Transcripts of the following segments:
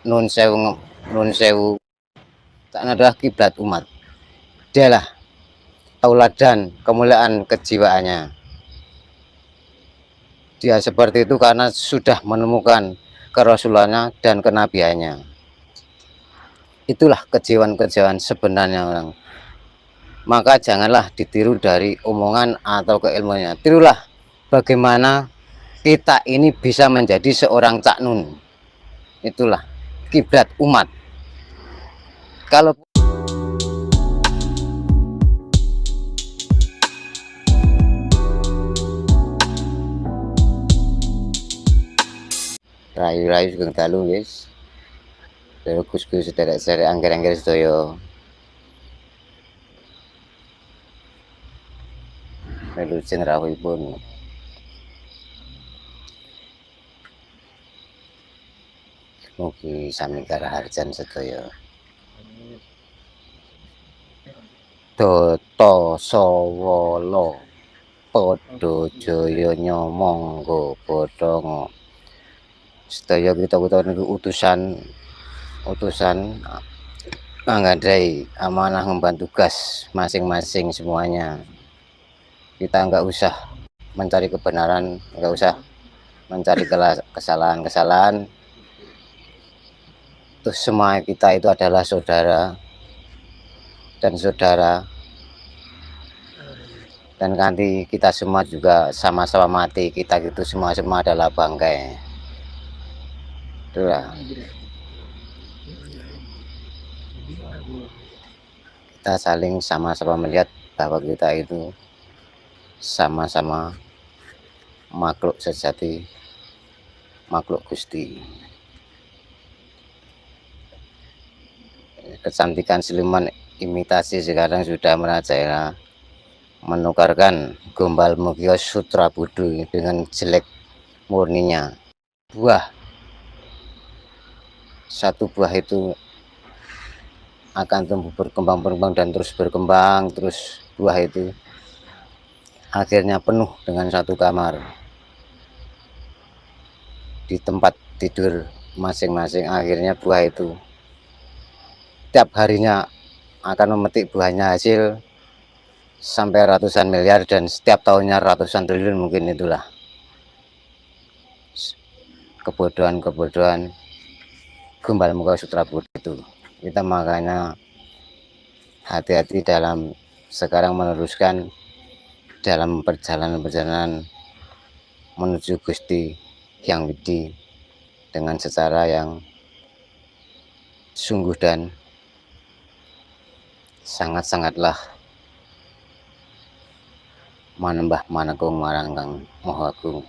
nun sewu, nun sewu, adalah kiblat umat. Dialah tauladan kemuliaan kejiwaannya. Dia seperti itu karena sudah menemukan kerasulannya dan kenabiannya. Itulah kejiwaan-kejiwaan sebenarnya orang. Maka janganlah ditiru dari omongan atau keilmuannya. Tirulah bagaimana kita ini bisa menjadi seorang Cak Nun. Itulah kiblat umat. Kalau rayu-rayu sugeng dalu guys. Gus-gus sederek-sederek angger-angger sedaya. Melujen rawuhipun. Mugi sami karaharjan sedaya. Doto sawala padha jaya nyamangga bodhong. Sedaya kita niku utusan nggadhahi amanah ngemban tugas masing-masing semuanya. Kita nggak usah mencari kebenaran, nggak usah mencari kesalahan-kesalahan. Terus semua kita itu adalah saudara dan saudara, dan nanti kita semua juga sama-sama mati. Kita itu semua adalah bangkai. Itulah. Kita saling sama-sama melihat bahwa kita itu sama-sama makhluk sejati, makhluk Gusti. Kecantikan siluman imitasi sekarang sudah merajalela, menukarkan gombal mugio sutra budu dengan jelek murninya. Satu buah itu akan tumbuh berkembang dan terus berkembang, terus buah itu akhirnya penuh dengan satu kamar di tempat tidur masing-masing. Akhirnya buah itu tiap harinya akan memetik buahnya hasil sampai ratusan miliar, dan setiap tahunnya ratusan triliun mungkin. Itulah kebodohan gombal muka sutra budu itu. Kita makanya hati-hati dalam sekarang meneruskan dalam perjalanan menuju Gusti Hyang Widi dengan secara yang sungguh dan sangat-sangatlah manembah manekung marang Kang Maha Agung.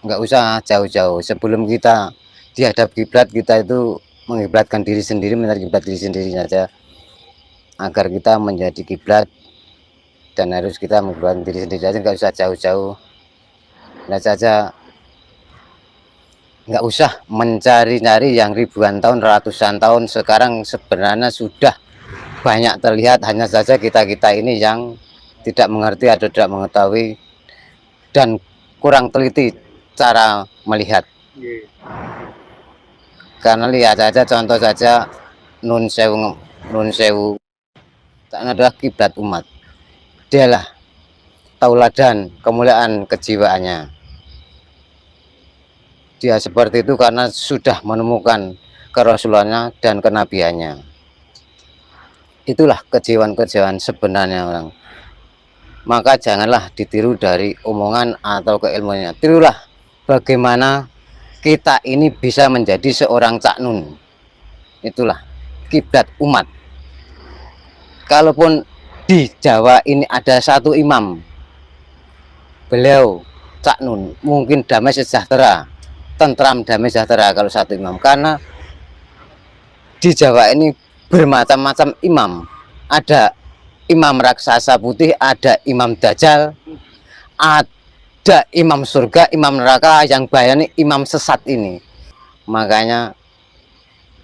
Nggak usah jauh-jauh, sebelum kita dihadap kiblat, kita itu mengiblatkan diri sendiri, mencari kiblat diri sendiri saja, agar kita menjadi kiblat. Dan harus kita mengiblatkan diri sendiri saja, nggak usah jauh-jauh. Lihat saja, nggak usah mencari-nyari yang ribuan tahun, ratusan tahun. Sekarang sebenarnya sudah banyak terlihat, hanya saja kita-kita ini yang tidak mengerti atau tidak mengetahui dan kurang teliti cara melihat. Karena lihat saja, contoh saja nun sewu adalah kiblat umat. Dialah tauladan kemuliaan kejiwaannya. Dia seperti itu karena sudah menemukan kerasulannya dan kenabiannya. Itulah kejiwaan-kejiwaan sebenarnya orang. Maka janganlah ditiru dari omongan atau keilmuannya. Tirulah bagaimana kita ini bisa menjadi seorang Cak Nun. Itulah kiblat umat. Kalaupun di Jawa ini ada satu imam, beliau Cak Nun, mungkin damai sejahtera, tentram damai sejahtera kalau satu imam. Karena di Jawa ini bermacam-macam imam. Ada imam raksasa putih, ada imam dajjal, ada imam surga, imam neraka, yang bayani imam sesat ini. Makanya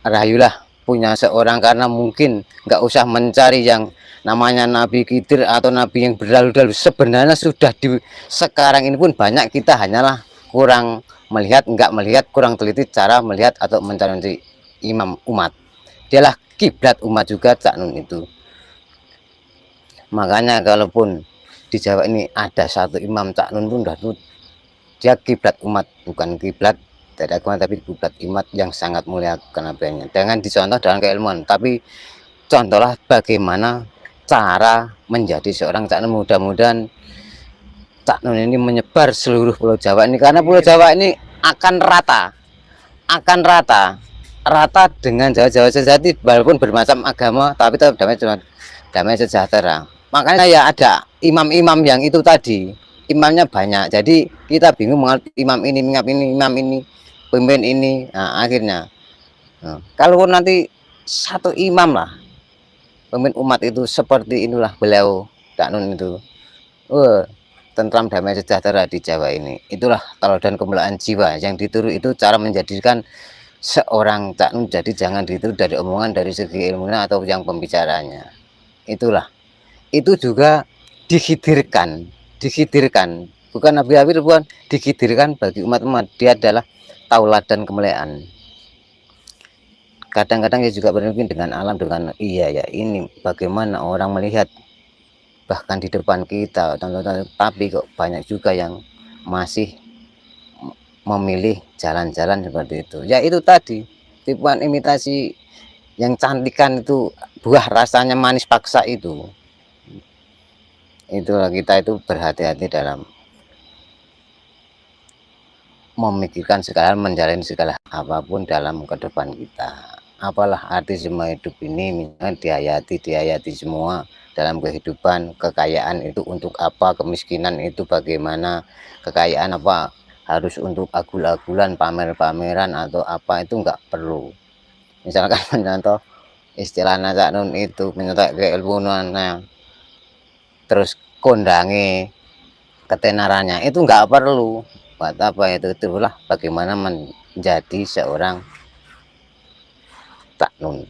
rahayulah punya seorang, karena mungkin nggak usah mencari yang namanya Nabi Khidir atau Nabi yang berlalu-lalu. Sebenarnya sudah di sekarang ini pun banyak, kita hanyalah kurang melihat, enggak melihat, kurang teliti cara melihat atau mencari imam umat. Dialah kiblat umat juga Cak Nun itu. Makanya kalaupun di Jawa ini ada satu imam Cak Nun pun dia kiblat umat, bukan kiblat dari agama tapi kiblat umat yang sangat mulia kenabiannya. Jangan dicontoh dalam keilmuan, tapi contohlah bagaimana cara menjadi seorang Cak Nun. Mudah-mudahan Cak Nun ini menyebar seluruh Pulau Jawa ini, karena Pulau Jawa ini akan rata dengan Jawa-Jawa sejati, walaupun bermacam agama tapi tetap damai sejahtera. Makanya ya ada imam-imam yang itu tadi, imamnya banyak, jadi kita bingung mengenal imam ini, pemimpin ini. Nah, akhirnya kalau nanti satu imam lah pemimpin umat itu seperti inilah beliau Cak Nun itu, tentram damai sejahtera di Jawa ini. Itulah teladan kemuliaan jiwa yang ditiru, itu cara menjadikan seorang Cak Nun. Jadi jangan ditiru dari omongan, dari segi ilmunya atau yang pembicaranya. Itulah, itu juga dihidirkan, bukan Nabi bukan, dihidirkan bagi umat-umat. Dia adalah tauladan kemuliaan. Kadang-kadang dia juga bermimpi dengan alam, dengan iya ya ini bagaimana orang melihat bahkan di depan kita, tapi kok banyak juga yang masih memilih jalan-jalan seperti itu. Ya itu tadi, tipuan imitasi yang cantikan itu, buah rasanya manis paksa itu. Itulah kita itu berhati-hati dalam memikirkan segala, menjalani segala apapun dalam ke depan kita. Apalah arti semua hidup ini, misalnya dihayati semua dalam kehidupan. Kekayaan itu untuk apa, kemiskinan itu bagaimana, kekayaan apa harus untuk agul-agulan, pamer-pameran atau apa, itu enggak perlu. Misalkan mencontoh istilahnya Cak Nun itu menyetak keilmuan, terus kondangi ketenarannya itu enggak perlu. Buat apa itu? Itulah bagaimana menjadi seorang Cak Nun.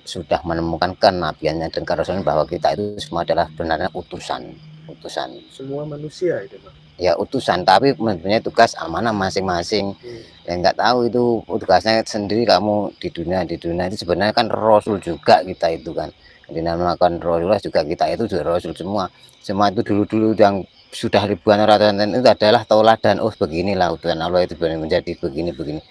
Sudah menemukan kenabiannya dan kerasulan, bahwa kita itu semua adalah benarnya utusan. Semua manusia itu, Pak. Ya utusan, tapi mempunyai tugas amanah masing-masing. Yang nggak tahu itu tugasnya sendiri. Kamu di dunia itu sebenarnya kan rasul juga kita itu kan. Dinamakan rasulullah juga, kita itu juga rasul semua. Semua itu dulu yang sudah ribuan ratusan itu adalah tauladan. Oh beginilah utusan Allah itu menjadi begini.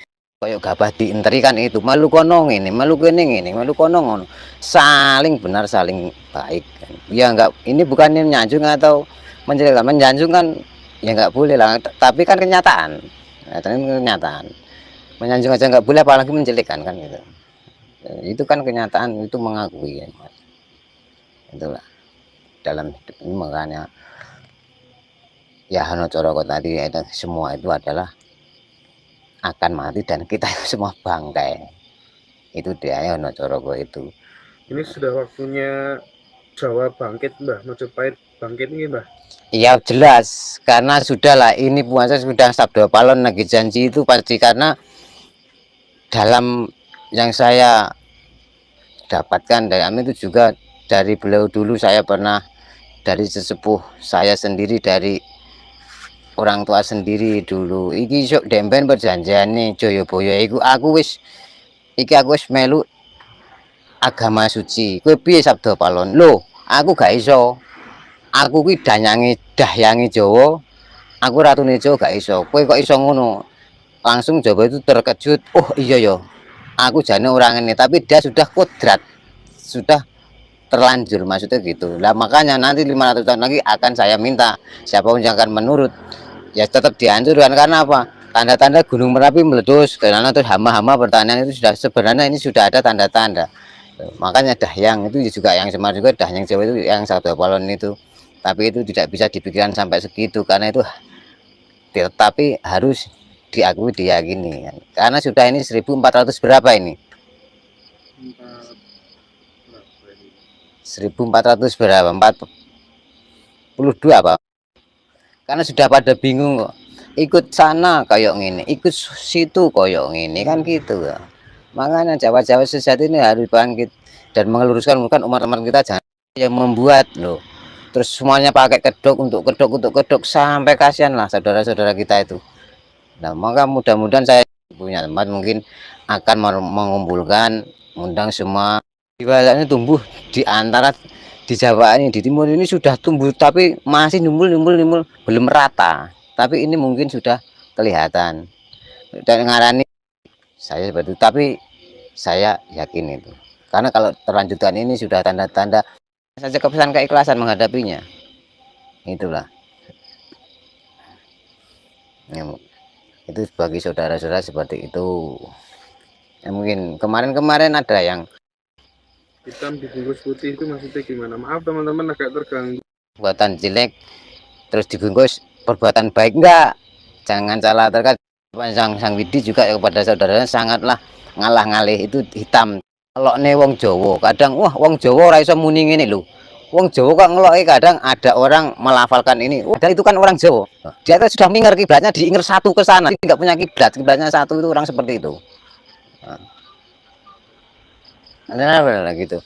Kayak gabah diinteri kan itu, malu kono ini, malu kening ini, malu kono ngono. Saling benar, saling baik. Ya enggak, ini bukannya menyanjung atau menjelekkan, menyanjung kan ya enggak boleh lah, tapi kan kenyataan. Kenyataan. Menyanjung aja enggak boleh, apalagi menjelekkan kan gitu. Itu kan kenyataan, itu mengakui ya. Itulah dalam hidup ini. Makanya ya Hano Coroko tadi ya, semua itu adalah akan mati dan kita semua bangkai. Itu dia ya Hano Coroko itu. Ini sudah waktunya Jawa bangkit, Mbah. Majapahit bangkit nih, Mbah. Iya jelas, karena sudahlah ini puasa sudah Sabda Palon lagi janji itu pasti, karena dalam yang saya dapatkan dari Amin itu juga dari beliau dulu, saya pernah dari sesepuh saya sendiri, dari orang tua sendiri dulu, iki sok demben perjanjian nih Joyoboyo iku aku wis melu agama suci, kowe piye Sabda Palon? Loh aku gak iso, aku kuwi dahyangi Jawa, aku ratune Jawa gak iso, kowe kok iso ngono? Langsung Jawa itu terkejut, oh iya ya, aku jane orang ini, tapi dia sudah kodrat, sudah terlanjur, maksudnya gitu lah. Makanya nanti 500 tahun lagi akan saya minta siapapun yang akan menurut ya tetap dihancurkan. Karena apa? Tanda-tanda Gunung Merapi meletus, karena terus hama-hama pertanian itu sudah, sebenarnya ini sudah ada tanda-tanda. Makanya dahyang itu juga, yang Semar juga dahyang Jawa itu yang Sabda Palon itu, tapi itu tidak bisa dipikirkan sampai segitu, karena itu tetapi harus diakui, diyakini kan. Karena sudah ini 1400 berapa ini? 1400 berapa? 42 apa? Karena sudah pada bingung kok. Ikut sana kayak gini, ikut situ kayak gini kan gitu ya. Makanya Jawa-Jawa sejati ini harus bangkit dan meluruskan umat-umat kita, jangan yang membuat loh. terus semuanya pakai kedok untuk kedok sampai kasihan lah saudara-saudara kita itu. Nah, maka mudah-mudahan saya punya tempat mungkin akan mengumpulkan, undang semua. Wilayahnya tumbuh di antara di Jawa ini, di timur ini sudah tumbuh tapi masih numbul, belum rata. Tapi ini mungkin sudah kelihatan. Dan ngarani saya seperti itu, tapi saya yakin itu. Karena kalau terlanjutkan ini sudah tanda-tanda saja kepesan keikhlasan menghadapinya. Itulah. Ya, itu bagi saudara-saudara seperti itu. Ya, mungkin kemarin-kemarin ada yang Hitam dibungkus putih itu maksudnya gimana? Maaf teman-teman agak terganggu. perbuatan jelek terus dibungkus perbuatan baik, enggak, jangan salah terkait. Sang Widi juga kepada saudaranya sangatlah ngalah ngalih itu hitam. Kalau nih wong Jawa kadang wah wong Jawa ora iso muni ngene lho. Wong Jawa kok ngeloki, kadang ada orang melafalkan ini. Padahal itu kan orang Jawa. Dia itu sudah mengingat kiblatnya, diingat satu ke sana. Tidak punya kiblat, kiblatnya satu, itu orang seperti itu. Nah, apa gitu?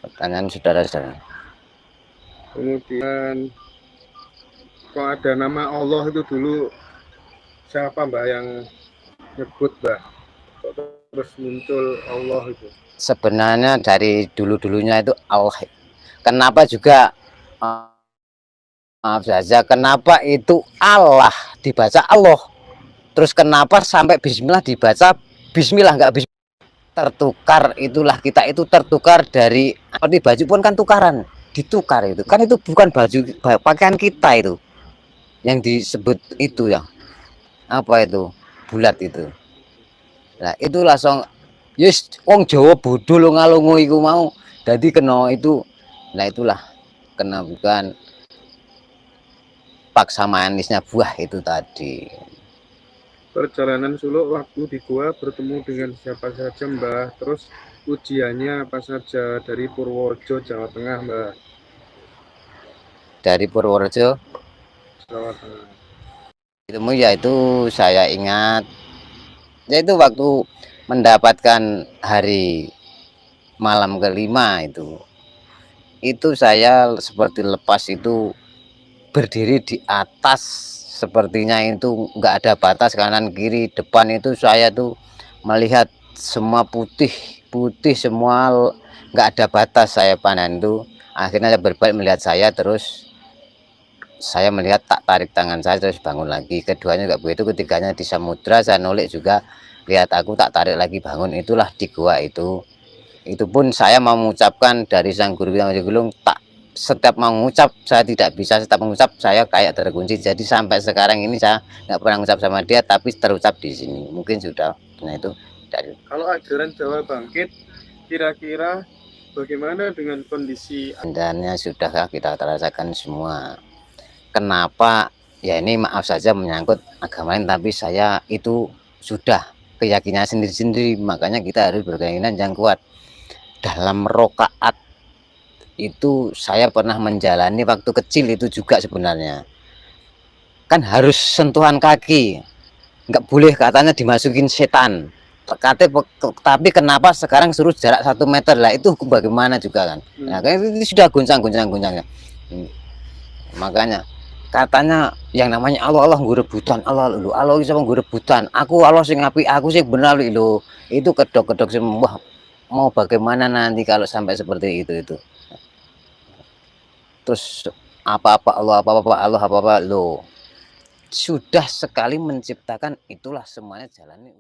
Pertanyaan saudara-saudara. Kemudian kok ada nama Allah itu dulu siapa Mbak yang nyebut Mbak? Kok terus muncul Allah itu? Sebenarnya dari dulu-dulunya itu Allah. Kenapa juga maaf saja, kenapa itu Allah dibaca Allah? Terus kenapa sampai Bismillah dibaca Bismillah, enggak Bismillah? Tertukar, itulah kita itu tertukar dari seperti baju pun kan tukaran, ditukar itu kan, itu bukan baju pakaian kita itu yang disebut itu ya apa itu bulat itu. Nah itu langsung yes wong Jawa bodoh lo ngalungu iku mau jadi kena itu. Nah itulah kena bukan paksa manisnya buah itu tadi. Perjalanan suluk waktu di gua bertemu dengan siapa saja Mbah, terus ujiannya apa saja dari Purworejo Jawa Tengah Mbah. Dari Purworejo Jawa Tengah. itu yaitu saya ingat yaitu waktu mendapatkan hari malam kelima itu saya seperti lepas itu berdiri di atas, sepertinya itu nggak ada batas kanan kiri depan, itu saya tuh melihat semua putih putih semua, nggak ada batas saya pandang itu. Akhirnya saya berbalik melihat saya, terus saya melihat tak tarik tangan saya terus bangun lagi. Keduanya juga begitu, ketiganya di samudra saya nolek juga lihat aku tak tarik lagi bangun. Itulah di gua itu pun saya mau mengucapkan dari sang guru yang Gulung, tak setiap mau mengucap saya tidak bisa, setiap mengucap saya kayak terkunci. Jadi sampai sekarang ini saya nggak pernah mengucap sama dia, tapi terucap di sini. Mungkin sudah, nah itu dari. Kalau ajaran Jawa Bangkit kira-kira bagaimana dengan kondisi Andanya sudah kita rasakan semua. Kenapa ya, ini maaf saja menyangkut agama lain, tapi saya itu sudah keyakinan sendiri-sendiri, makanya kita harus berkeyakinan yang kuat. Dalam rokaat itu saya pernah menjalani waktu kecil itu juga, sebenarnya kan harus sentuhan kaki, nggak boleh katanya dimasukin setan, tapi kenapa sekarang suruh jarak 1 meter lah, itu bagaimana juga kan. Nah itu sudah goncang-goncangnya. Makanya katanya yang namanya Allah nggo rebutan, Allah bisa nggo rebutan, aku Allah sing apik, aku sih benar lho, itu kedok-kedok semua. Mau bagaimana nanti kalau sampai seperti itu terus apa-apa Allah, apa-apa Allah, apa-apa lo sudah sekali menciptakan, itulah semuanya jalannya.